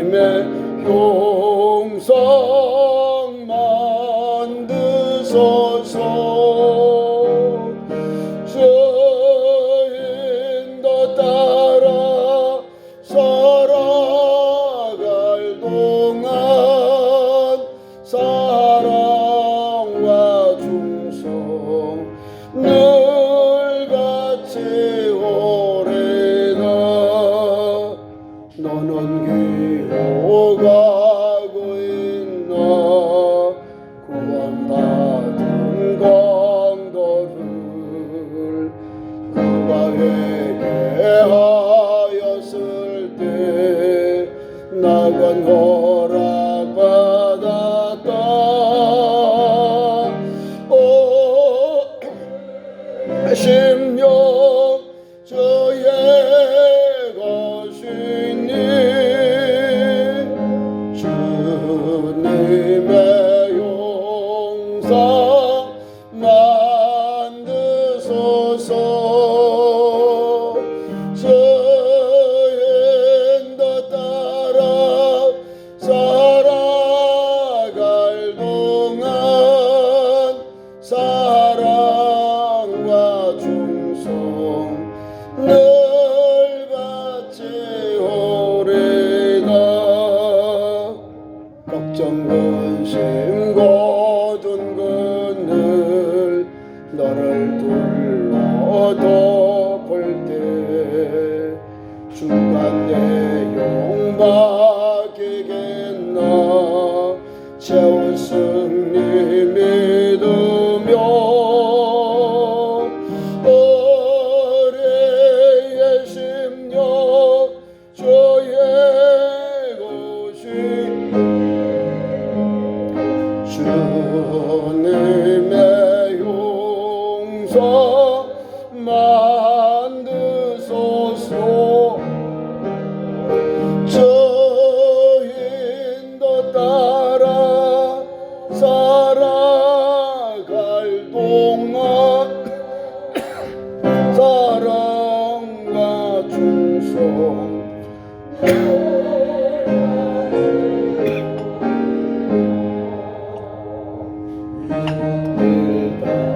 주님의 형상 만드소서. 주인도 따라 살아갈 동안 사랑과 충성 늘같이 오래가. 너는 기어가고 있나. 구원받은 강도를 그가 회개하였을 때 나간 허락받았다. 심령 주의 것이니 주님의 용사 만드소서. 주인도 따라 살아갈 동안 사랑과 충성 늘같이 오래가. 걱정 근심 고둔 그늘 너를 둘러덮을 때 주간 내용 바뀌겠나. 채운 승리 믿으며 우리의 심령 주의 것이 주님의 용서 만드소서. 주인도 따라 살아갈 동안 사랑과 충성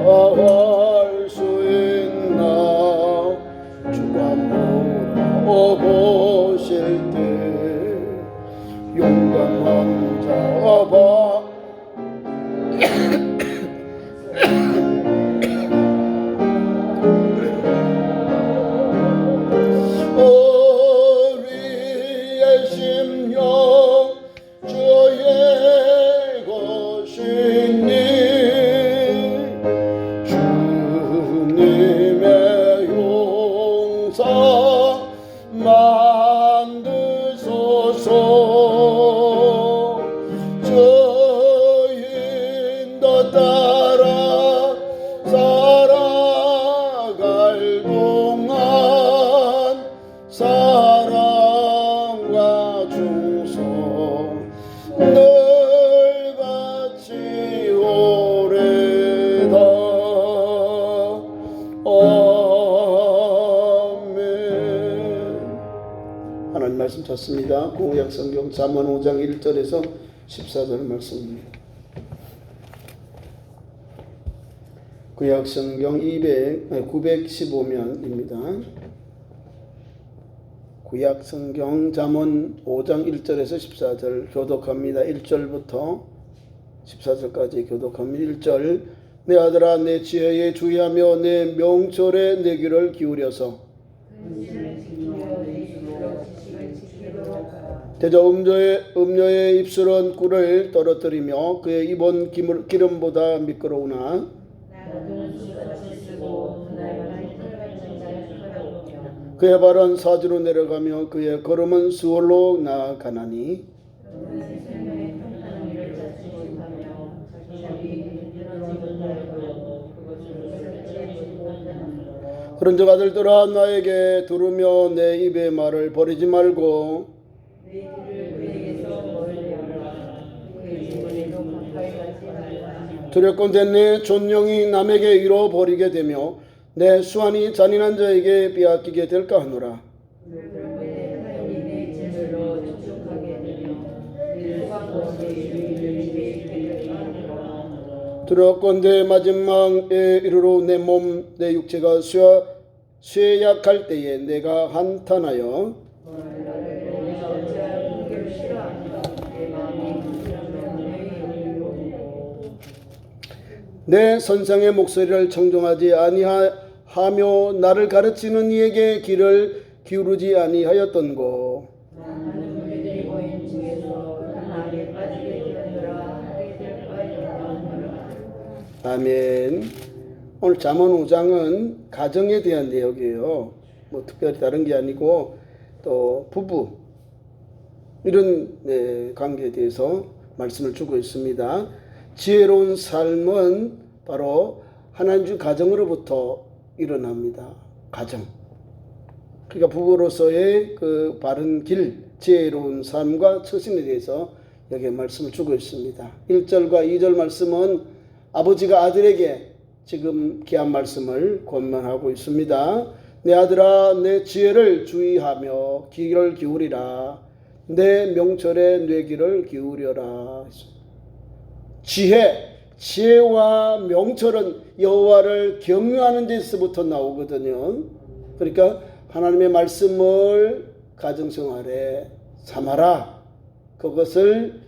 다할 수 있나. 주가 물어보실 때 용감한 자바 우리의 심령 주의 것이니 주님의 용사 만드소서. 주인도 따라 살아갈 동안 사랑과 충성 늘같이 오래다. 아멘. 하나님 말씀 찾습니다. 구약성경 잠언 5장 1절에서 14절 말씀입니다. 구약성경 915면입니다. 구약성경 잠언 5장 1절에서 14절 교독합니다. 1절부터 14절까지 교독합니다. 1절. 내 아들아 내 지혜에 주의하며 내 명철에 내 귀를 기울여서 대저 음녀의 입술은 꿀을 떨어뜨리며 그의 입은 기름보다 미끄러우나 그의 발은 사지로 내려가며 그의 걸음은 수월로 나아가나니 그런즉 아들들아 나에게 들으며 내 입의 말을 버리지 말고 두렵건대 내 존령이 남에게 잃어버리게 되며 내 수완이 잔인한 자에게 빼앗기게 될까 하노라. 들었건대 마지막에 이르러 내 몸 내 육체가 쇠약할 때에 내가 한탄하여 내 선상의 목소리를 청종하지 아니하며 나를 가르치는 이에게 귀를 기울이지 아니하였던고. 아멘. 오늘 잠언 5장은 가정에 대한 내용이에요. 뭐 특별히 다른 게 아니고 또 부부 이런 관계에 대해서 말씀을 주고 있습니다. 지혜로운 삶은 바로 하나님 주 가정으로부터 일어납니다. 가정. 그러니까 부부로서의 그 바른 길, 지혜로운 삶과 처신에 대해서 여기에 말씀을 주고 있습니다. 1절과 2절 말씀은 아버지가 아들에게 지금 귀한 말씀을 권면하고 있습니다. 내 아들아, 내 지혜를 주의하며 귀를 기울이라. 내 명철에 뇌 귀를 기울여라. 지혜와 명철은 여호와를 경외하는 데서부터 나오거든요. 그러니까 하나님의 말씀을 가정생활에 삼아라. 그것을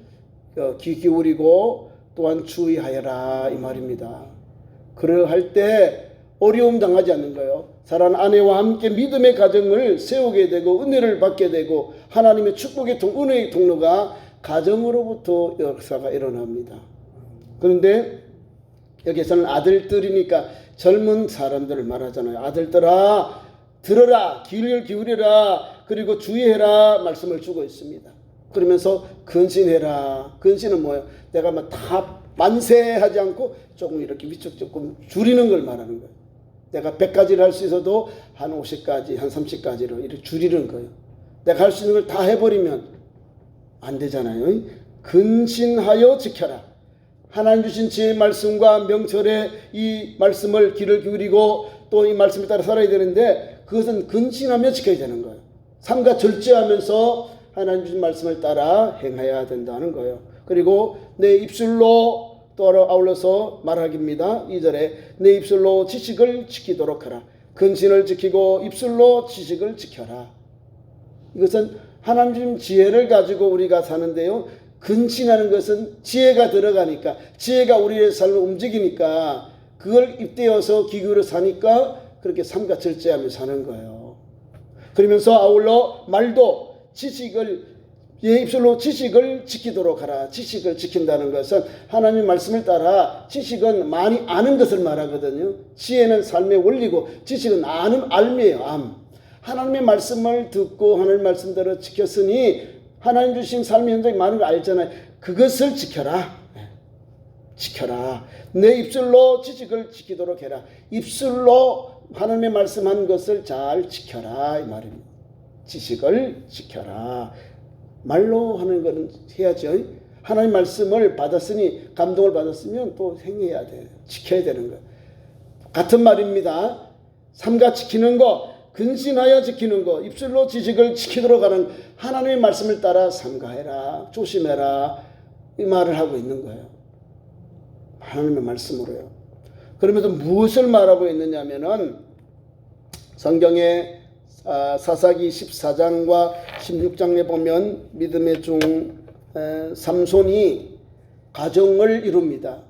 귀 기울이고 또한 주의하여라 이 말입니다. 그러할 때 어려움 당하지 않는 거예요. 사랑하는 아내와 함께 믿음의 가정을 세우게 되고 은혜를 받게 되고 하나님의 축복의 은혜의 통로가 가정으로부터 역사가 일어납니다. 그런데 여기서는 아들들이니까 젊은 사람들을 말하잖아요. 아들들아 들어라, 귀를 기울여라, 그리고 주의해라 말씀을 주고 있습니다. 그러면서 근신해라. 근신은 뭐예요? 내가 막 다 만세하지 않고 조금 이렇게 위쪽 조금 줄이는 걸 말하는 거예요. 내가 100가지를 할 수 있어도 한 50가지, 한 30가지로 이렇게 줄이는 거예요. 내가 할 수 있는 걸 다 해버리면 안 되잖아요. 근신하여 지켜라. 하나님 주신 지혜의 말씀과 명철의 이 말씀을 귀를 기울이고 또 이 말씀에 따라 살아야 되는데 그것은 근신하며 지켜야 되는 거예요. 삼가 절제하면서 하나님 주신 말씀을 따라 행해야 된다는 거예요. 그리고 내 입술로 또 아울러서 말하기입니다. 2절에 내 입술로 지식을 지키도록 하라. 근신을 지키고 입술로 지식을 지켜라. 이것은 하나님 주신 지혜를 가지고 우리가 사는데요. 근신하는 것은 지혜가 들어가니까 지혜가 우리의 삶을 움직이니까 그걸 입대어서 기교로 사니까 그렇게 삼가 절제하며 사는 거예요. 그러면서 아울러 말도 지식을 입술로 지식을 지키도록 하라. 지식을 지킨다는 것은 하나님의 말씀을 따라 지식은 많이 아는 것을 말하거든요. 지혜는 삶의 원리고 지식은 알미예요. 암. 하나님의 말씀을 듣고 하나님의 말씀대로 지켰으니 하나님 주신 삶의 현장이 많은 걸 알잖아요. 그것을 지켜라. 지켜라. 내 입술로 지식을 지키도록 해라. 입술로 하나님의 말씀한 것을 잘 지켜라 이 말입니다. 지식을 지켜라. 말로 하는 것은 해야죠. 하나님 말씀을 받았으니 감동을 받았으면 또 행해야 돼요. 지켜야 되는 거예요. 같은 말입니다. 삼가 지키는 거, 근신하여 지키는 거, 입술로 지식을 지키도록 하는 하나님의 말씀을 따라 삼가해라. 조심해라. 이 말을 하고 있는 거예요. 하나님의 말씀으로요. 그러면서 무엇을 말하고 있느냐 하면은 성경에 사사기 14장과 16장에 보면 믿음의 종 삼손이 가정을 이룹니다.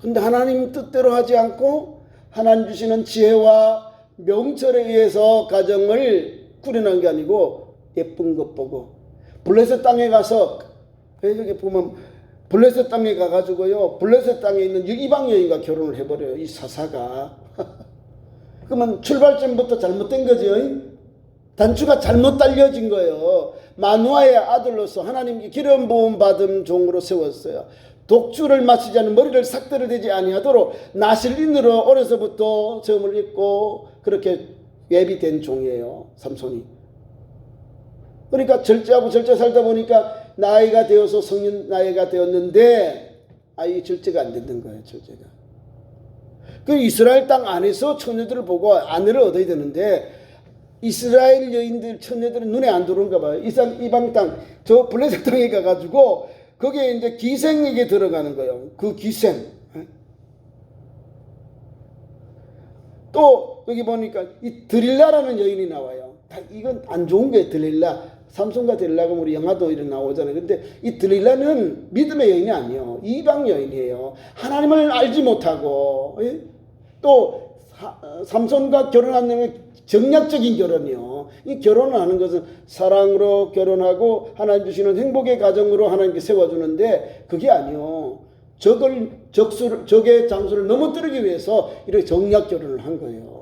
근데 하나님 뜻대로 하지 않고 하나님 주시는 지혜와 명철에 의해서 가정을 꾸려놓은 게 아니고 예쁜 것 보고 블레셋 땅에 가서 여기 보면 블레셋 땅에 가가지고요. 블레셋 땅에 있는 이방 여인과 결혼을 해버려요. 이 사사가. 그러면 출발점부터 잘못된 거죠. 단추가 잘못 달려진 거예요. 마누아의 아들로서 하나님께 기름 부음 받은 종으로 세웠어요. 독주를 마시지 않은 머리를 삭들어대지 아니하도록 나실인으로 어려서부터 점을 입고 그렇게 예비된 종이에요. 삼손이. 그러니까 절제하고 절제 살다 보니까 나이가 되어서 성인 나이가 되었는데 이 절제가 안 되는 거예요. 절제가. 그 이스라엘 땅 안에서 처녀들을 보고 아내를 얻어야 되는데 이스라엘 여인들 처녀들은 눈에 안 들어온가 봐요. 이방 땅 저 블레셋 땅에 가가지고 거기에 이제 기생에게 들어가는 거예요. 그 기생. 또 여기 보니까 이 드릴라라는 여인이 나와요. 이건 안 좋은 게 드릴라. 삼손과 드릴라가 우리 영화도 이런 나오잖아요. 근데 이 드릴라는 믿음의 여인이 아니에요. 이방 여인이에요. 하나님을 알지 못하고 또 삼손과 결혼하는 정략적인 결혼이요. 이 결혼을 하는 것은 사랑으로 결혼하고 하나님 주시는 행복의 가정으로 하나님께 세워주는데 그게 아니요. 적의 장수를 넘어뜨리기 위해서 이렇게 정략 결혼을 한 거예요.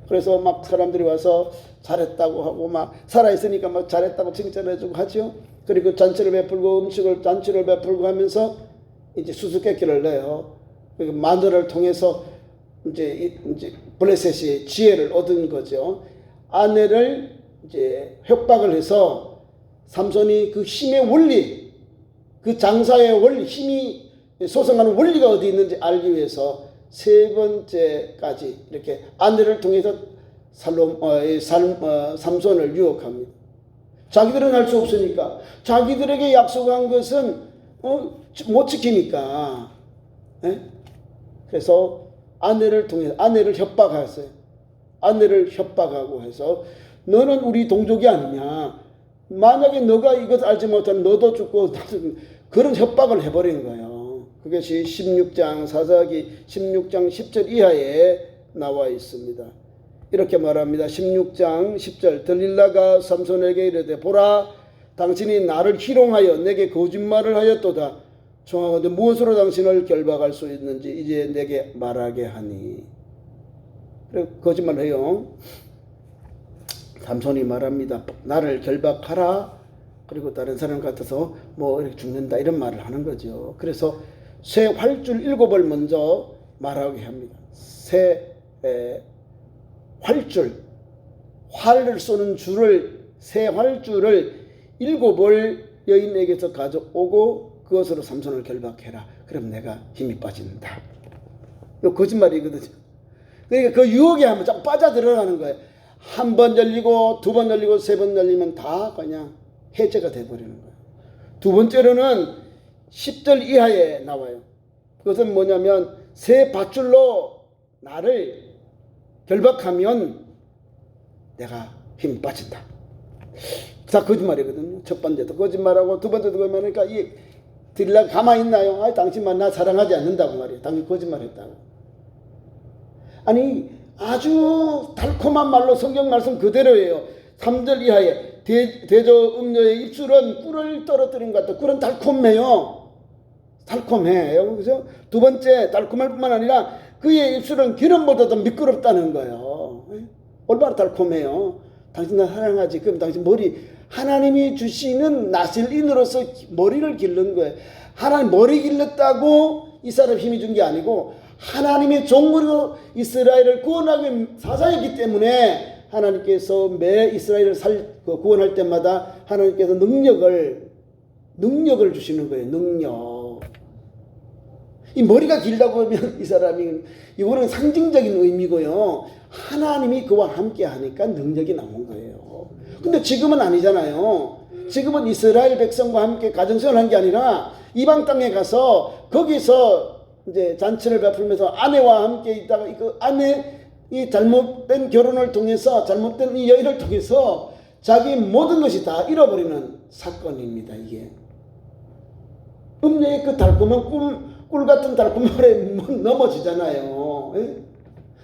그래서 막 사람들이 와서 잘했다고 하고 막 살아있으니까 막 잘했다고 칭찬해주고 하죠. 그리고 잔치를 베풀고 잔치를 베풀고 하면서 이제 수수께끼를 내요. 그리고 마누라를 통해서 이제 블레셋이 지혜를 얻은 거죠. 아내를 이제 협박을 해서 삼손이 그 힘의 원리, 그 장사의 원리, 힘이 소성하는 원리가 어디 있는지 알기 위해서 세 번째까지 이렇게 아내를 통해서 삼손을 유혹합니다. 자기들은 할 수 없으니까, 자기들에게 약속한 것은 못 지키니까. 그래서 아내를 통해서 아내를 협박하세요. 아내를 협박하고 해서 너는 우리 동족이 아니냐. 만약에 너가 이것 알지 못하면 너도 죽고 그런 협박을 해버린 거예요. 그것이 16장 사사기 16장 10절 이하에 나와 있습니다. 이렇게 말합니다. 16장 10절 들릴라가 삼손에게 이르되 보라 당신이 나를 희롱하여 내게 거짓말을 하였도다. 청하건대 무엇으로 당신을 결박할 수 있는지 이제 내게 말하게 하니. 그래 거짓말해요. 삼손이 말합니다. 나를 결박하라. 그리고 다른 사람 같아서 뭐 이렇게 죽는다 이런 말을 하는 거죠. 그래서 새 활줄 7을 먼저 말하게 합니다. 새 활줄, 활을 쏘는 줄을 새 활줄을 7을 여인에게서 가져오고 그것으로 삼손을 결박해라. 그럼 내가 힘이 빠진다. 이거 거짓말이거든요. 그러니까 그 유혹에 한번 쫙 빠져들어가는 거예요. 한 번 열리고 두 번 열리고 세 번 열리면 다 그냥 해제가 돼버리는 거예요. 두 번째로는 10절 이하에 나와요. 그것은 뭐냐면 새 밧줄로 나를 결박하면 내가 힘 빠진다. 다 거짓말이거든요. 첫 번째도 거짓말하고 두 번째도 거짓말하니까 이 들라 가만히 있나요? 아니 당신만 나 사랑하지 않는다고 말이에요. 당신 거짓말했다고. 아니 아주 달콤한 말로 성경 말씀 그대로예요. 3절 이하에 대저 음녀의 입술은 꿀을 떨어뜨린 것 같다. 꿀은 달콤해요. 달콤해요. 그래서 두 번째 달콤할 뿐만 아니라 그의 입술은 기름보다도 미끄럽다는 거예요. 얼마나 달콤해요. 당신 나 사랑하지. 그럼 당신 머리 하나님이 주시는 나실인으로서 머리를 기른 거예요. 하나님 머리 길렀다고 이 사람 힘이 준 게 아니고 하나님의 종으로 이스라엘을 구원하기 사사이기 때문에 하나님께서 매 이스라엘을 구원할 때마다 하나님께서 능력을 주시는 거예요. 능력. 이 머리가 길다고 하면 이 사람이 이거는 상징적인 의미고요. 하나님이 그와 함께 하니까 능력이 나온 거예요. 근데 지금은 아니잖아요. 지금은 이스라엘 백성과 함께 가정생활을 한 게 아니라 이방 땅에 가서 거기서 이제 잔치를 베풀면서 아내와 함께 있다가 그 아내 이 잘못된 결혼을 통해서 잘못된 이 여인을 통해서 자기 모든 것이 다 잃어버리는 사건입니다. 이게 음녀의 그 달콤한 꿀 같은 달콤함에 넘어지잖아요.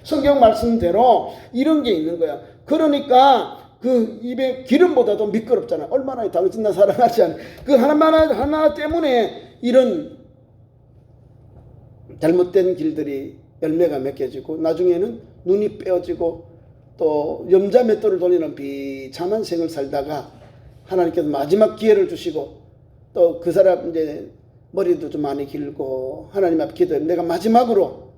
성경 말씀대로 이런 게 있는 거야. 그러니까 그 입에 기름보다도 미끄럽잖아. 얼마나 당신 나 사랑하지 않아. 그 하나 때문에 이런 잘못된 길들이 열매가 맺혀지고 나중에는 눈이 빼어지고 또 염자 맷돌을 돌리는 비참한 생을 살다가 하나님께서 마지막 기회를 주시고 또 그 사람 이제 머리도 좀 많이 길고 하나님 앞에 기도해 내가 마지막으로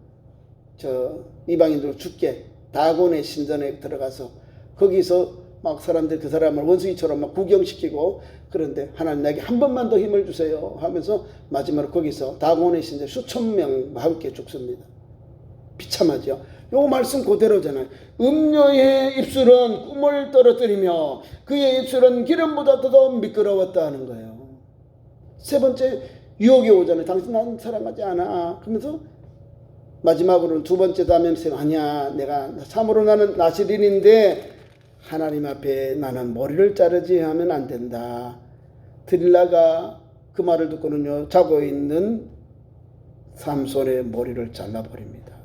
저 이방인들 죽게 다곤의 신전에 들어가서 거기서 막 사람들 그 사람을 원숭이처럼 막 구경시키고 그런데 하나님 나에게 한 번만 더 힘을 주세요 하면서 마지막으로 거기서 다곤의 신전 수천 명과 함께 죽습니다. 비참하죠. 요 말씀 그대로잖아요. 음녀의 입술은 꿈을 떨어뜨리며 그의 입술은 기름보다 더 미끄러웠다 하는 거예요. 세 번째 유혹이 오잖아요. 당신 나는 사랑하지 않아. 그러면서 마지막으로는 두 번째 다면서 아니야. 내가 참으로 나는 나시린인데 하나님 앞에 나는 머리를 자르지 하면 안 된다. 들릴라가 그 말을 듣고는요. 자고 있는 삼손의 머리를 잘라버립니다.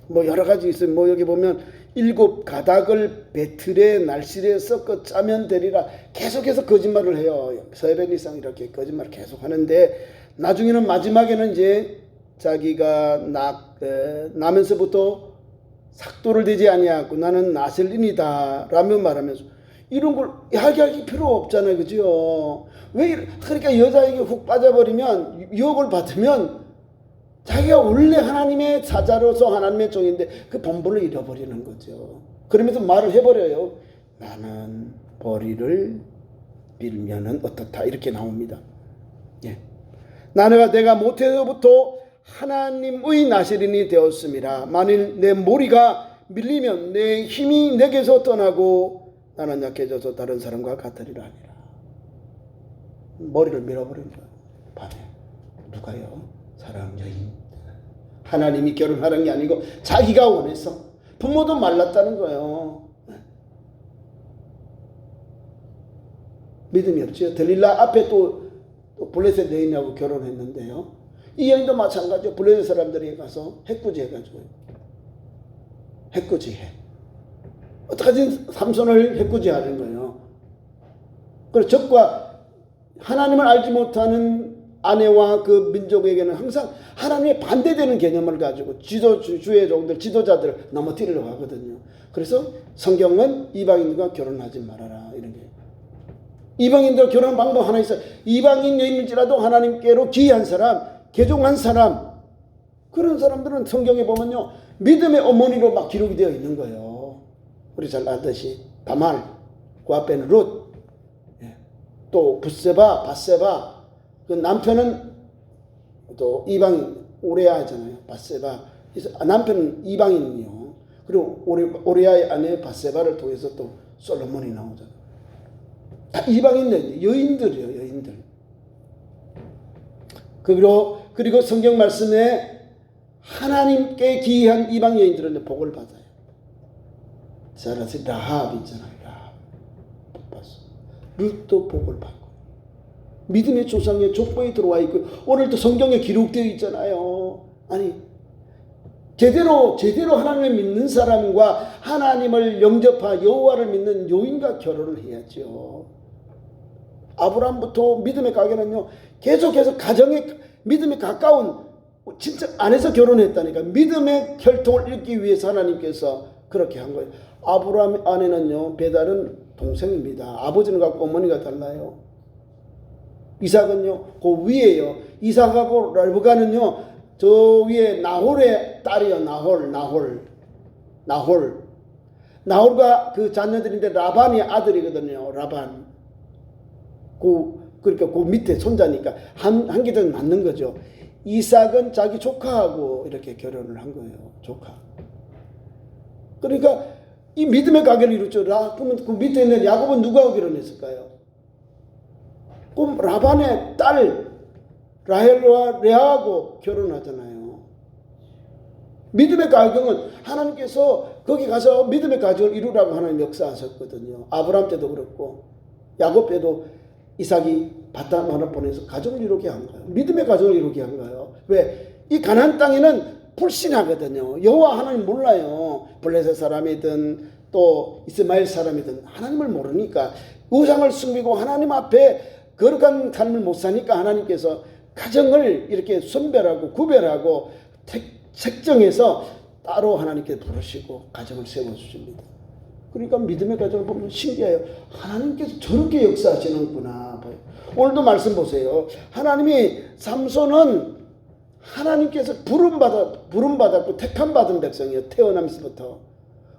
뭐 여러 가지 있어요. 뭐 여기 보면 7 가닥을 배틀에 날실에 섞어 짜면 되리라. 계속해서 거짓말을 해요. 3배 이상 이렇게 거짓말을 계속 하는데 나중에는 마지막에는 이제 자기가 나면서부터 삭도를 대지 아니하고 나는 나실인이다 라며 말하면서 이런 걸 이야기할 필요 없잖아요. 그죠? 그러니까 여자에게 훅 빠져버리면 유혹을 받으면 자기가 원래 하나님의 사자로서 하나님의 종인데 그 본분을 잃어버리는 거죠. 그러면서 말을 해버려요. 나는 머리를 밀면은 어떻다 이렇게 나옵니다. 예. 내가 모태로부터 하나님의 나시린이 되었음이라. 만일 내 머리가 밀리면 내 힘이 내게서 떠나고 나는 약해져서 다른 사람과 같으리라 하니라. 머리를 밀어버린 거예요. 밤에. 누가요? 사랑 여인. 하나님이 결혼하는 게 아니고 자기가 원해서. 부모도 말랐다는 거예요. 믿음이 없죠. 들릴라 앞에 또 블레셋 여인하고 결혼했는데요. 이 여인도 마찬가지로 블레셋 사람들이 가서 해꾸지 해가지고 해꾸지 해. 어떡하지? 삼손을 해꾸지 하는 거예요. 그래서 적과 하나님을 알지 못하는 아내와 그 민족에게는 항상 하나님의 반대되는 개념을 가지고 주의 종들, 지도자들을 넘어뜨리려고 하거든요. 그래서 성경은 이방인들과 결혼하지 말아라 이런 게. 이방인들 결혼 방법 하나 있어요. 이방인 여인일지라도 하나님께로 귀한 사람, 개종한 사람, 그런 사람들은 성경에 보면요 믿음의 어머니로 막 기록이 되어 있는 거예요. 우리 잘 알듯이 다말, 그 앞에는 룻, 또 바세바, 그 남편은 또 이방인 오레아잖아요. 바세바, 남편은 이방인이요. 그리고 오레아의 아내 바세바를 통해서 또 솔로몬이 나오잖아요. 다 이방인 여인들이에요. 여인들. 그리고 성경 말씀에 하나님께 기이한 이방 여인들은 복을 받아요. 자라서 라합 있잖아요. 라합 복 받았어. 룻도 복을 받고 믿음의 조상의 족보에 들어와 있고 오늘도 성경에 기록되어 있잖아요. 아니 제대로 하나님을 믿는 사람과 하나님을 영접하 여호와를 믿는 여인과 결혼을 해야죠. 아브라함부터 믿음의 가게는요 계속해서 가정에 믿음에 가까운 진짜 안에서 결혼했다니까. 믿음의 혈통을 읽기 위해서 하나님께서 그렇게 한 거예요. 아브라함 아내는요 베달은 동생입니다. 아버지는 같고 어머니가 달라요. 이삭은요 그 위에요. 이삭하고 르브가는요 저 위에 나홀의 딸이요. 나홀과 그 자녀들인데 라반이 아들이거든요. 라반. 그러니까 그 밑에 손자니까 한 개든 맞는 거죠. 이삭은 자기 조카하고 이렇게 결혼을 한 거예요. 조카. 그러니까 이 믿음의 가게를 이루죠. 그러면 그 밑에 있는 야곱은 누구하고 결혼했을까요? 그럼 라반의 딸 라헬과 레아하고 결혼하잖아요. 믿음의 가정은 하나님께서 거기 가서 믿음의 가정을 이루라고 하나님 역사하셨거든요. 아브라함 때도 그렇고 야곱 때도 이삭이 바탄 하나 보내서 가정을 이루게 한 거예요. 믿음의 가정을 이루게 한 거예요. 왜? 이 가나안 땅에는 불신하거든요. 여호와 하나님 몰라요. 블레셋 사람이든 또 이스마엘 사람이든 하나님을 모르니까 우상을 숨기고 하나님 앞에 거룩한 삶을 못 사니까 하나님께서 가정을 이렇게 선별하고 구별하고 책정해서 따로 하나님께 부르시고 가정을 세워주십니다. 그러니까 믿음의 가정을 보면 신기해요. 하나님께서 저렇게 역사하시는구나 봐요. 오늘도 말씀 보세요. 하나님이 삼손은 하나님께서 부름받았고 택함받은 백성이에요. 태어나면서부터.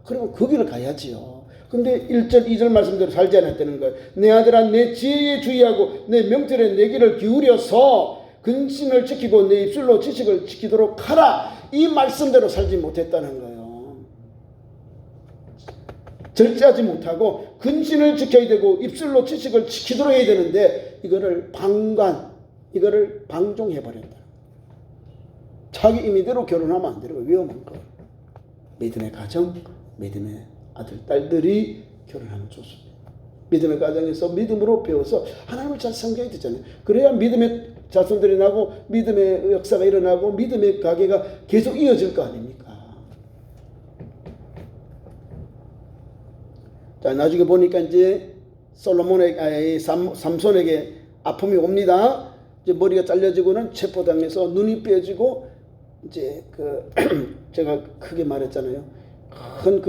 그러면 그 길을 가야지요. 근데 1절 2절 말씀대로 살지 않았다는 거예요. 내 아들아 내 지혜에 주의하고 내 명절에 내 귀를 기울여서 근신을 지키고 내 입술로 지식을 지키도록 하라. 이 말씀대로 살지 못했다는 거예요. 절제하지 못하고 근신을 지켜야 되고 입술로 지식을 지키도록 해야 되는데 이거를 방종해버린다. 자기 임의대로 결혼하면 안 되는 거예요. 위험한 거. 믿음의 가정, 믿음의 아들, 딸들이 결혼하면 좋습니다. 믿음의 가정에서 믿음으로 배워서 하나님을 잘 섬겨야 되잖아요. 그래야 믿음의 자손들이 나고 믿음의 역사가 일어나고 믿음의 가게가 계속 이어질 거 아닙니까? 자, 나중에 보니까 이제 삼손에게 아픔이 옵니다. 이제 머리가 잘려지고는 체포당해서 눈이 빼지고 이제 제가 크게 말했잖아요. 큰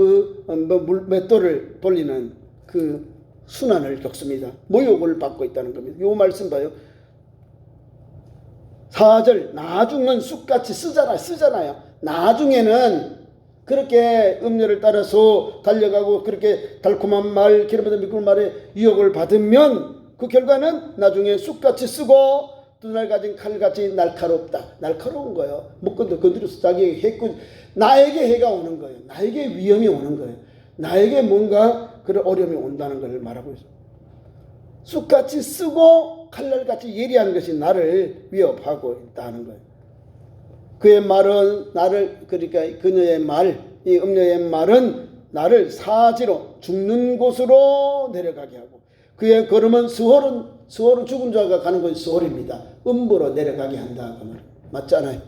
맷돌을 돌리는 그 순환을 겪습니다. 모욕을 받고 있다는 겁니다. 요 말씀 봐요. 4절 나중은 쑥같이 쓰잖아요. 나중에는 그렇게 음료를 따라서 달려가고 그렇게 달콤한 말, 기름보다 미끄러운 말에 유혹을 받으면 그 결과는 나중에 쑥같이 쓰고 두 날 가진 칼같이 날카롭다. 날카로운 거예요. 못 건드려서 자기에게 나에게 해가 오는 거예요. 나에게 위험이 오는 거예요. 나에게 뭔가 그런 어려움이 온다는 걸 말하고 있어요. 쑥같이 쓰고 칼날같이 예리한 것이 나를 위협하고 있다는 거예요. 그의 말은 그러니까 그녀의 말, 이 음녀의 말은 나를 사지로 죽는 곳으로 내려가게 하고 그의 걸음은 수월은 죽은 자가 가는 곳이 수월입니다. 음부로 내려가게 한다. 그 말 맞잖아요.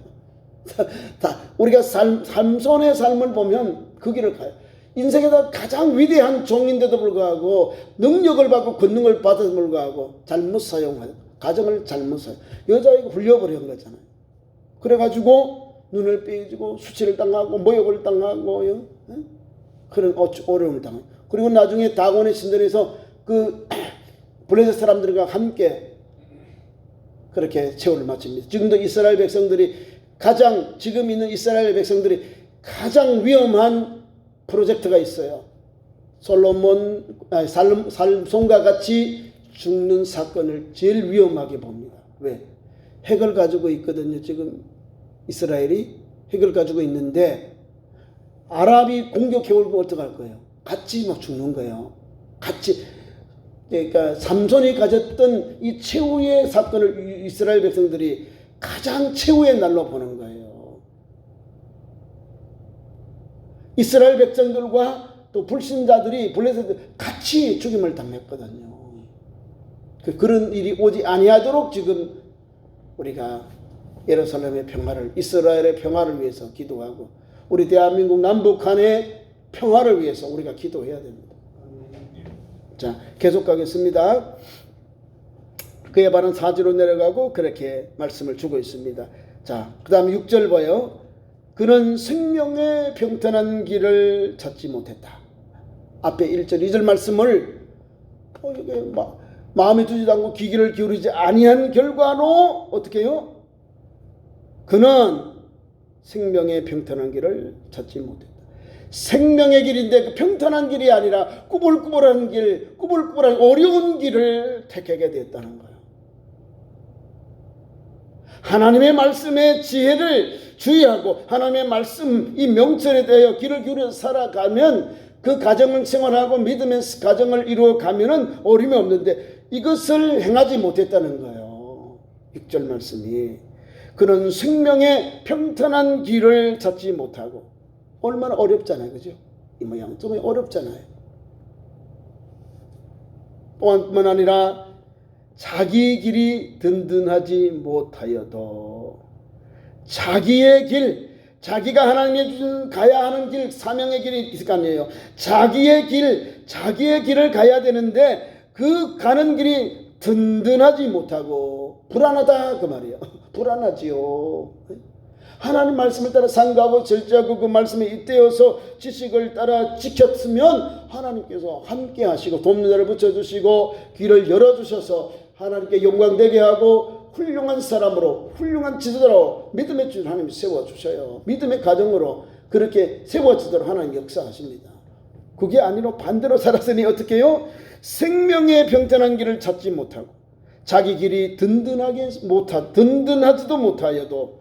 우리가 삼손의 삶을 보면 그 길을 가요. 인생에서 가장 위대한 종인데도 불구하고 능력을 받고 권능을 받아서 불구하고 잘못 사용하요. 가정을 잘못 사용. 여자에게 훌려버린 거잖아요. 그래가지고 눈을 빼지고 수치를 당하고 모욕을 당하고 그런 어려움을 당하고 그리고 나중에 다곤의 신전에서 그 블레셋 사람들과 함께 그렇게 세월을 마칩니다. 지금도 이스라엘 백성들이 지금 있는 이스라엘 백성들이 가장 위험한 프로젝트가 있어요. 삼손과 같이 죽는 사건을 제일 위험하게 봅니다. 왜? 핵을 가지고 있거든요. 지금 이스라엘이 핵을 가지고 있는데 아랍이 공격해 오면 어떡할 거예요? 같이 막 죽는 거예요. 그러니까 삼손이 가졌던 이 최후의 사건을 이스라엘 백성들이 가장 최후의 날로 보는 거예요. 이스라엘 백성들과 또 불신자들이 블레셋들 같이 죽임을 당했거든요. 그런 일이 오지 아니하도록 지금 우리가 예루살렘의 평화를, 이스라엘의 평화를 위해서 기도하고 우리 대한민국 남북한의 평화를 위해서 우리가 기도해야 됩니다. 자, 계속 가겠습니다. 그의 발은 사지로 내려가고 그렇게 말씀을 주고 있습니다. 자, 그 다음 6절 봐요. 그는 생명의 평탄한 길을 찾지 못했다. 앞에 1절, 2절 말씀을 이게 마음에 두지도 않고 귀기를 기울이지 아니한 결과로 어떻게 해요? 그는 생명의 평탄한 길을 찾지 못했다. 생명의 길인데 그 평탄한 길이 아니라 꾸불꾸불한 어려운 길을 택하게 됐다는 거예요. 하나님의 말씀의 지혜를 주의하고 하나님의 말씀 이 명철에 대하여 귀를 기울여 살아가면 그 가정을 생활하고 믿음의 가정을 이루어가면은 어려움이 없는데 이것을 행하지 못했다는 거예요. 6절 말씀이 그는 생명의 평탄한 길을 찾지 못하고 얼마나 어렵잖아요. 그죠? 이 모양 좀 어렵잖아요. 뿐만 아니라 자기 길이 든든하지 못하여도 자기의 길, 자기가 하나님이 주신 가야 하는 길, 사명의 길이 있을 거 아니에요. 자기의 길을 가야 되는데 그 가는 길이 든든하지 못하고 불안하다 그 말이에요. 불안하지요. 하나님 말씀을 따라 상가하고 절제하고 그 말씀에 잇대어서 지식을 따라 지켰으면 하나님께서 함께 하시고 돕는 자를 붙여주시고 귀를 열어주셔서 하나님께 영광되게 하고 훌륭한 사람으로 훌륭한 지도자로 믿음의 줄 하나님이 세워주셔요. 믿음의 가정으로 그렇게 세워지도록 하나님 역사하십니다. 그게 아니라 반대로 살았으니 어떻게 해요? 생명의 평탄한 길을 찾지 못하고 자기 길이 든든하지도 못하여도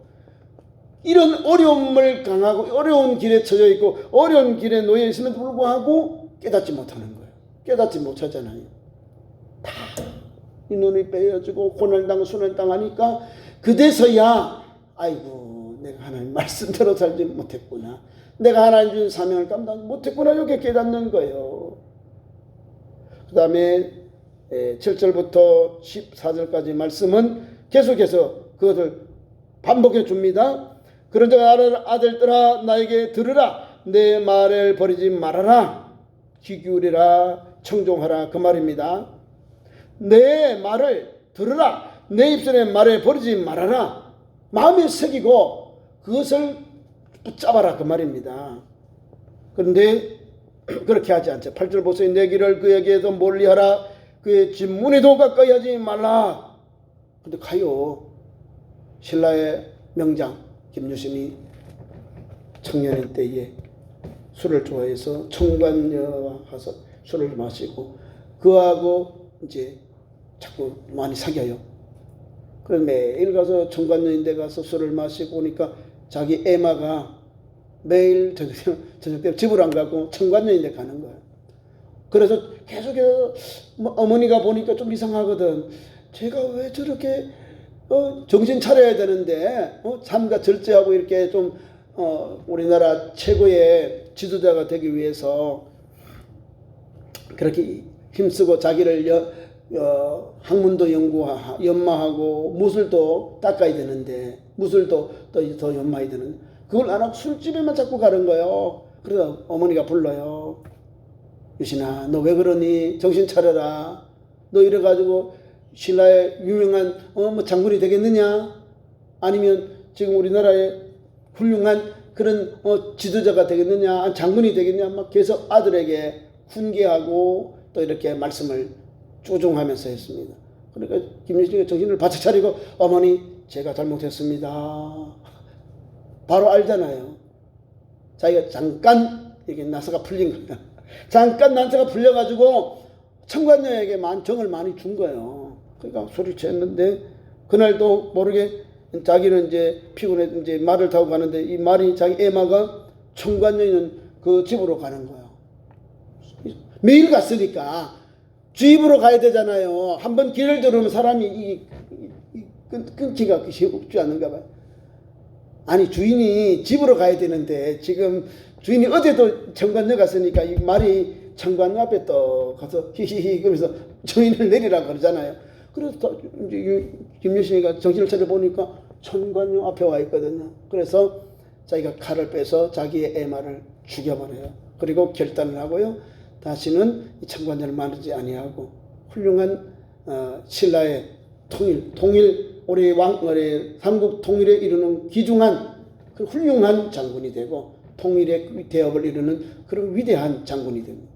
이런 어려움을 강하고 어려운 길에 처져 있고 어려운 길에 놓여 있음에도 불구하고 깨닫지 못하는 거예요. 깨닫지 못하잖아요. 다 이 눈이 빼어지고 고난당 순환당하니까 그때서야 아이고 내가 하나님 말씀대로 살지 못했구나. 내가 하나님 준 사명을 감당 못했구나. 이렇게 깨닫는 거예요. 그 다음에 7절부터 14절까지 말씀은 계속해서 그것을 반복해 줍니다. 그런즉 아들들아 나에게 들으라. 내 말을 버리지 말아라. 귀 기울이라 청종하라 그 말입니다. 내 말을 들으라. 내 입술의 말을 버리지 말아라. 마음에 새기고 그것을 붙잡아라 그 말입니다. 그런데 그렇게 하지 않죠. 8절 보세요. 내 길을 그에게서 멀리하라. 그의 진문에도 가까이 하지 말라. 근데 가요. 신라의 명장 김유신이 청년인 때에 술을 좋아해서 청관녀와 가서 술을 마시고 그하고 이제 자꾸 많이 사귀어요. 그래서 매일 가서 청관녀인 데 가서 술을 마시고 오니까 자기 애마가 매일 저녁 때 집을 안 가고 청관녀인 데 가는 거예요. 그래서 계속해서 어머니가 보니까 좀 이상하거든. 제가 왜 저렇게 정신 차려야 되는데 삶과 절제하고 이렇게 좀 우리나라 최고의 지도자가 되기 위해서 그렇게 힘쓰고 자기를 학문도 연마하고 무술도 닦아야 되는데 무술도 더 연마해야 되는데 그걸 안 하고 술집에만 자꾸 가는 거예요. 그래서 어머니가 불러요. 유신아 너 왜 그러니? 정신 차려라. 너 이래가지고 신라의 유명한 장군이 되겠느냐? 아니면 지금 우리나라의 훌륭한 그런 지도자가 되겠느냐? 장군이 되겠냐? 막 계속 아들에게 훈계하고 또 이렇게 말씀을 조종하면서 했습니다. 그러니까 김유신이가 정신을 바짝 차리고 어머니 제가 잘못했습니다. 바로 알잖아요. 자기가 잠깐 이게 나사가 풀린 거야. 잠깐 나사가 풀려가지고 청관녀에게 정을 많이 준 거예요. 그러니까 소리쳤는데 그날도 모르게 자기는 이제 피곤해 이제 말을 타고 가는데 이 말이 자기 애마가 청관녀 있는 그 집으로 가는 거예요. 매일 갔으니까 집으로 가야 되잖아요. 한번 길을 들으면 사람이 끊기가 쉽지 않은가 봐요. 아니 주인이 집으로 가야 되는데 지금 주인이 어제도 청관녀 갔으니까 이 말이 청관녀 앞에 또 가서 히히히 그러면서 주인을 내리라고 그러잖아요. 그래서 이제 김유신이가 정신을 차려 보니까 청관녀 앞에 와 있거든요. 그래서 자기가 칼을 빼서 자기의 애마를 죽여버려요. 그리고 결단을 하고요. 다시는 이 청관녀를 만나지 아니하고 훌륭한 신라의 통일 우리 삼국 통일에 이르는 귀중한 그 훌륭한 장군이 되고 통일의 대업을 이루는 그런 위대한 장군이 됩니다.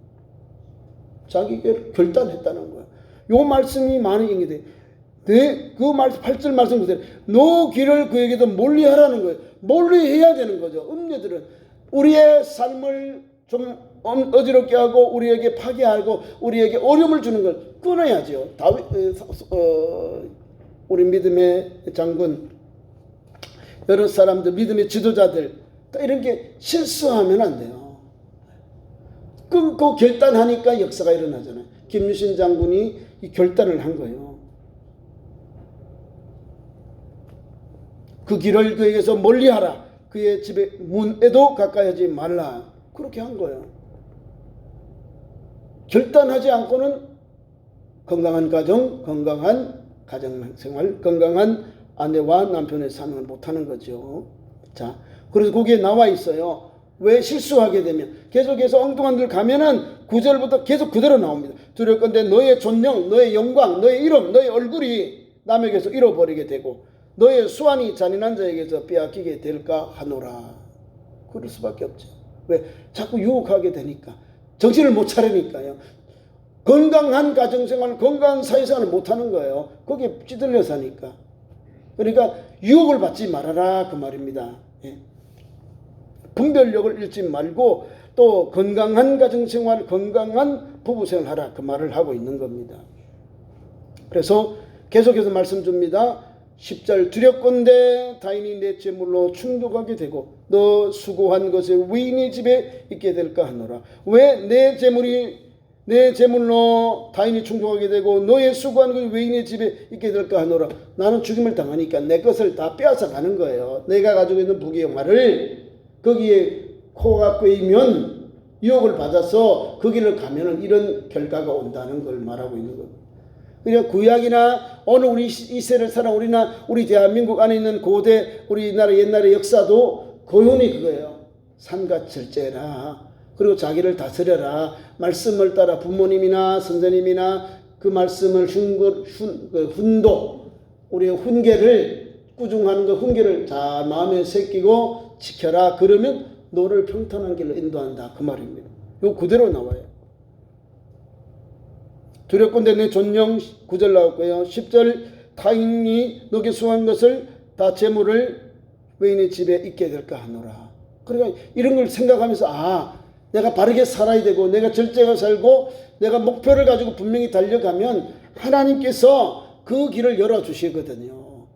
자기가 결단했다는 거예요. 요 말씀이 많이 인기돼. 그 말씀 8절 말씀 보세요. 너 길을 그에게도 멀리하라는 거예요. 멀리해야 되는 거죠. 음녀들은 우리의 삶을 좀 어지럽게 하고 우리에게 파괴하고 우리에게 어려움을 주는 걸 끊어야죠. 우리 믿음의 장군 여러 사람들 믿음의 지도자들 이런 게 실수하면 안 돼요. 끊고 결단하니까 역사가 일어나잖아요. 김유신 장군이 이 결단을 한 거예요. 그 길을 그에게서 멀리하라. 그의 집의 문에도 가까이 하지 말라. 그렇게 한 거예요. 결단하지 않고는 건강한 가정, 건강한 가정생활, 건강한 아내와 남편의 삶을 못하는 거죠. 자, 그래서 거기에 나와 있어요. 왜 실수하게 되면 계속해서 엉뚱한 길 가면은 9절부터 계속 그대로 나옵니다. 두렵건대 너의 존령, 너의 영광, 너의 이름, 너의 얼굴이 남에게서 잃어버리게 되고 너의 수완이 잔인한 자에게서 빼앗기게 될까 하노라. 그럴 수밖에 없죠. 왜? 자꾸 유혹하게 되니까. 정신을 못 차리니까요. 건강한 가정생활, 건강한 사회생활을 못하는 거예요. 거기에 찌들려 사니까. 그러니까 유혹을 받지 말아라 그 말입니다. 예. 분별력을 잃지 말고 또 건강한 가정생활, 건강한 부부생활 하라 그 말을 하고 있는 겁니다. 그래서 계속해서 말씀 줍니다. 10절 두렵건대 타인이 내 재물로 충족하게 되고 너 수고한 것에 외인의 집에 있게 될까 하노라. 왜 내 재물로 타인이 충족하게 되고 너의 수고한 것이 외인의 집에 있게 될까 하노라. 나는 죽임을 당하니까 내 것을 다 빼앗아 가는 거예요. 내가 가지고 있는 부귀영화를 거기에 코가 꿰이면 유혹을 받아서 그 길을 가면은 이런 결과가 온다는 걸 말하고 있는 겁니다. 그러니까 구약이나 오늘 우리 이 세를 살아 우리 대한민국 안에 있는 고대 우리나라 옛날의 역사도 고연히 그거예요. 삼가 철제라. 그리고 자기를 다스려라. 말씀을 따라 부모님이나 선생님이나 그 말씀을 훈도 우리의 훈계를 꾸중하는 그 훈계를 잘 마음에 새기고 지켜라. 그러면 너를 평탄한 길로 인도한다. 그 말입니다. 이거 그대로 나와요. 두렵건대 내 존령 9절 나왔고요. 10절 타인이 너에게 수한 것을 다 재물을 외인의 집에 있게 될까 하노라. 그러니까 이런 걸 생각하면서 내가 바르게 살아야 되고 내가 절제가 살고 내가 목표를 가지고 분명히 달려가면 하나님께서 그 길을 열어주시거든요.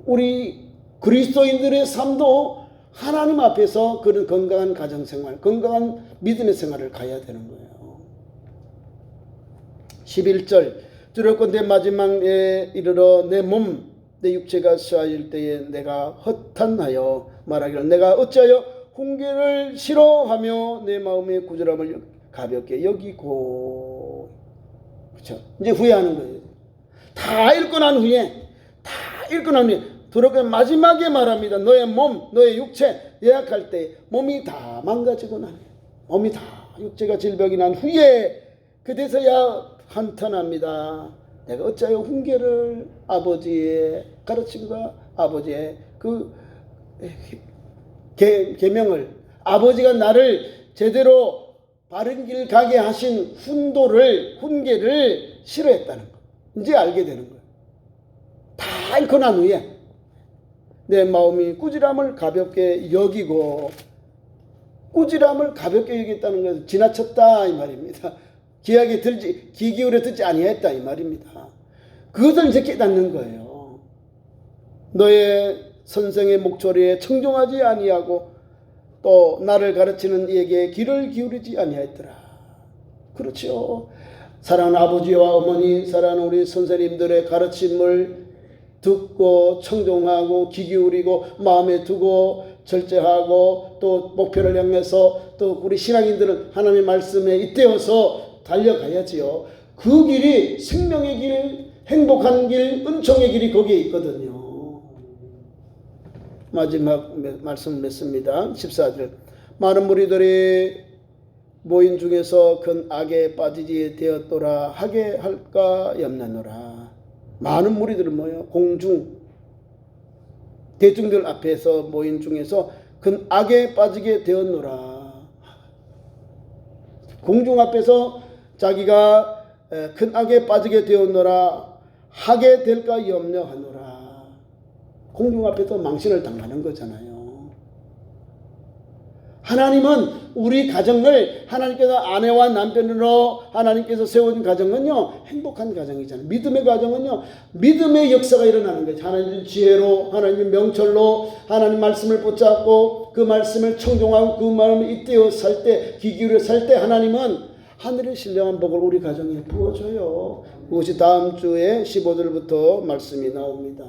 우리 그리스도인들의 삶도 하나님 앞에서 그런 건강한 가정생활, 건강한 믿음의 생활을 가야 되는 거예요. 11절 두렵건대 마지막에 이르러 내 육체가 쇠하일 때에 내가 허탄하여 말하기를 내가 어찌하여 훈계를 싫어하며 내 마음의 구절함을 가볍게 여기고. 그렇죠? 이제 후회하는 거예요. 다 읽고 난 후에 두렵게 마지막에 말합니다. 너의 몸, 너의 육체 예약할 때 몸이 다 망가지고 나네. 몸이 다 육체가 질병이 난 후에 그때서야 한탄합니다. 내가 어찌하여 훈계를 아버지의 가르침과 아버지의 그 계명을 아버지가 나를 제대로 바른 길 가게 하신 훈계를 싫어했다는 거. 이제 알게 되는 거예요. 다 읽고 난 후에 내 마음이 꾸지람을 가볍게 여기고 꾸지람을 가볍게 여겼다는 것은 지나쳤다 이 말입니다. 귀 기울여 듣지 아니했다 이 말입니다. 그것을 이제 깨닫는 거예요. 너의 선생의 목소리에 청종하지 아니하고 또 나를 가르치는 이에게 귀를 기울이지 아니하였더라. 그렇죠. 사랑하는 아버지와 어머니, 사랑하는 우리 선생님들의 가르침을 듣고 청종하고 귀 기울이고 마음에 두고 절제하고 또 목표를 향해서 또 우리 신앙인들은 하나님의 말씀에 잇대어서 달려가야지요. 그 길이 생명의 길, 행복한 길, 은총의 길이 거기에 있거든요. 마지막 말씀 맺습니다. 14절 많은 무리들이 모인 중에서 큰 악에 빠지지 되었더라 하게 할까 염려노라. 많은 무리들은 뭐예요? 공중 대중들 앞에서 모인 중에서 큰 악에 빠지게 되었노라. 공중 앞에서 자기가 큰 악에 빠지게 되었노라 하게 될까 염려하노라. 공중 앞에서 망신을 당하는 거잖아요. 하나님은 우리 가정을 하나님께서 아내와 남편으로 하나님께서 세운 가정은요 행복한 가정이잖아요. 믿음의 가정은요 믿음의 역사가 일어나는 거죠. 하나님의 지혜로 하나님의 명철로 하나님 말씀을 붙잡고 그 말씀을 청종하고 그 마음을 잇대어 살 때 귀 기울여 살 때 하나님은 하늘의 신령한 복을 우리 가정에 부어줘요. 그것이 다음 주에 15절부터 말씀이 나옵니다.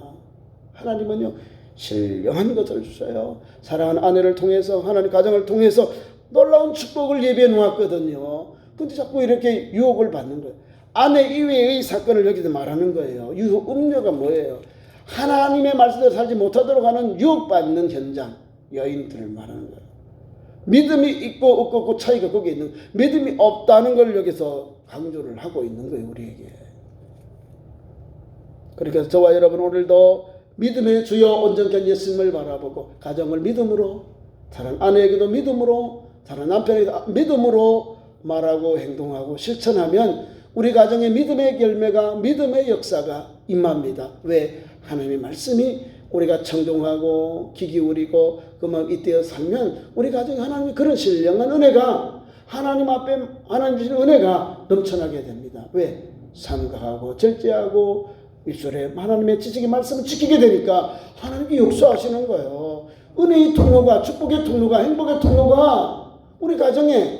하나님은요 신령한 것을 주셔요. 사랑하는 아내를 통해서 하나님 가정을 통해서 놀라운 축복을 예비해 놓았거든요. 근데 자꾸 이렇게 유혹을 받는 거예요. 아내 이외의 사건을 여기서 말하는 거예요. 유혹, 음료가 뭐예요? 하나님의 말씀대로 살지 못하도록 하는 유혹받는 현장, 여인들을 말하는 거예요. 믿음이 있고 없고 그 차이가 거기에 있는 거예요. 믿음이 없다는 걸 여기서 강조를 하고 있는 거예요. 우리에게. 그러니까 저와 여러분 오늘도 믿음의 주여 온전한 예수님을 바라보고 가정을 믿음으로 다른 아내에게도 믿음으로 다른 남편에게도 믿음으로 말하고 행동하고 실천하면 우리 가정의 믿음의 열매가 믿음의 역사가 임합니다. 왜? 하나님의 말씀이 우리가 청종하고 귀 기울이고 그 마음 잇대어 살면 우리 가정에 하나님의 그런 신령한 은혜가 하나님 앞에 하나님 주신 은혜가 넘쳐나게 됩니다. 왜? 삼가하고 절제하고 1절에 하나님의 지식의 말씀을 지키게 되니까 하나님이 역사하시는 거예요. 은혜의 통로가, 축복의 통로가, 행복의 통로가 우리 가정에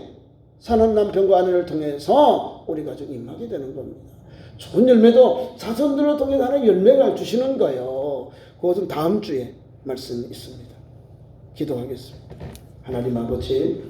사는 남편과 아내를 통해서 우리 가정이 임하게 되는 겁니다. 좋은 열매도 자손들을 통해서 하나님 열매를 주시는 거예요. 그것은 다음 주에 말씀이 있습니다. 기도하겠습니다. 하나님 아버지,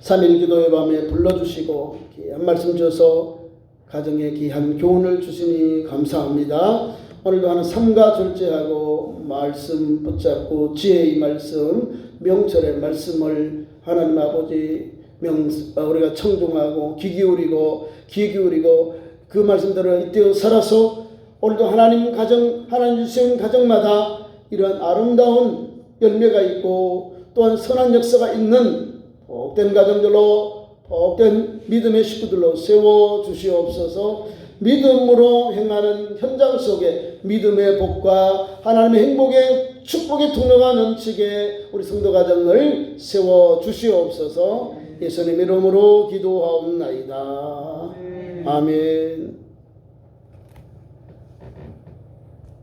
3일 기도의 밤에 불러주시고 귀한 말씀 주셔서 가정에 귀한 교훈을 주시니 감사합니다. 오늘도 하는 삼가 절제하고 말씀 붙잡고 지혜의 말씀, 명철의 말씀을 하나님 아버지 우리가 청중하고 귀 기울이고 그 말씀대로 이때어 살아서 오늘도 하나님 주신 가정마다 이러한 아름다운 열매가 있고 또한 선한 역사가 있는 복된 가정들로 복된 믿음의 식구들로 세워주시옵소서. 믿음으로 행하는 현장 속에 믿음의 복과 하나님의 행복의 축복의 통로가 넘치게 우리 성도 가정을 세워주시옵소서. 예수님 이름으로 기도하옵나이다. 아멘.